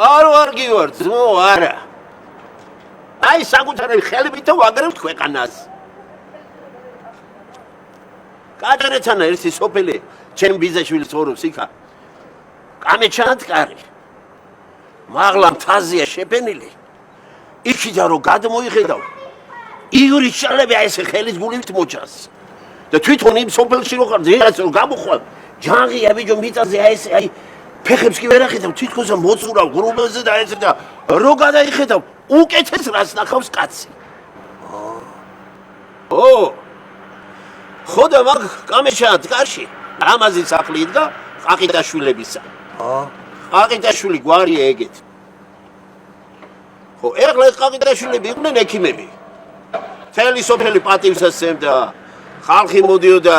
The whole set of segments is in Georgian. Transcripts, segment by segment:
არ გივარ ძმო არა აი საკუთარი ხელებით ვაგრებთ ქვეყანას კადრეცანა ერთი სოფელი ჩემ ბიზეშვილი ცხოვრობს იქა კამეჩანტკარი მაღლა მთაზია შეფენილი იქიდან რომ გადმოიხედავ იგორი შალები აი ეს ხელის გულით მოჭას და თვითონ იმ სოფელში რო ხარ ძირაც რომ გამოხვალ ჯანღია ბიჭო მიწაზე აი ეს აი ფეხებს კი ვერ ახედავ თითქოს მოწურავ გრუბელზე და ეს და რო გადაიხედავ უკეთეს რას ნახავს კაცი ხოდა მაგ კამეჩანტკარში ამაზი სახლი იდგა ყაყიდაშვილებისა ყაყიდაშვილი გვარია ეგეთ ხო ეხლა ეს ყაყიდაშვილები იყვნენ ექიმები თელი სოფელი პატივს ასცემდა ხალხი მოდიოდა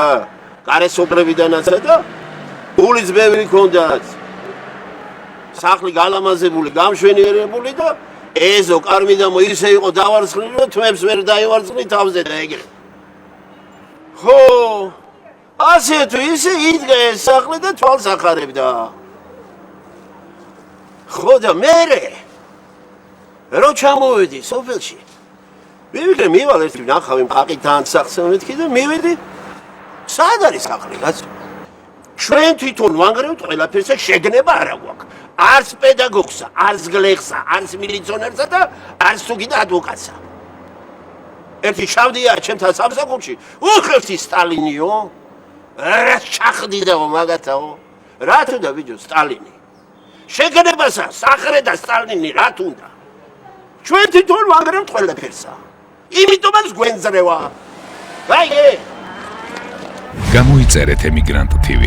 გარესობრებიდანაც და გულის ბევრი ჰქონდათ სახლი გალამაზებული გამშვენიერებული და ეზო კარმიდამო ისე იყო დავარცხნილი რომ თმებს ვერ დაივარცხნი თავზე და ეგრე ხო ასე თუ ისე იდგა ეს სახლი და თვალს ახარებდა ხო და მერე რო ჩამოვედი სოფელში მივიღე მივალ ერთი ნახავი მყაყი დაანსახსა მეთქი და მივედი სად არის სახლი კაცო ჩვენ თვითონ ვანგრევთ ყველაფერს შეგნება არა გვაქვს არც პედაგოგსა არც გლეხსა არც მილიციონერსა და არც თუ კიდე ადვოკატსა ერთი შავდია ჩემთან სამსახურში უხელთი სტალინიო რა ჩახდიდაო მაგათაო რა თუნდა ბიჭო სტალინი შეგნებასა სახრე და სტალინი რა თუნდა ჩვენ თვითონ ვანგრევთ ყველაფერსა იმიტომაც გვენძრევა გაიგე გამოიწერეთ ემიგრანტ TV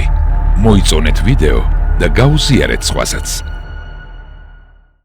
მოიწონეთ ვიდეო და გაუზიარეთ სხვასაც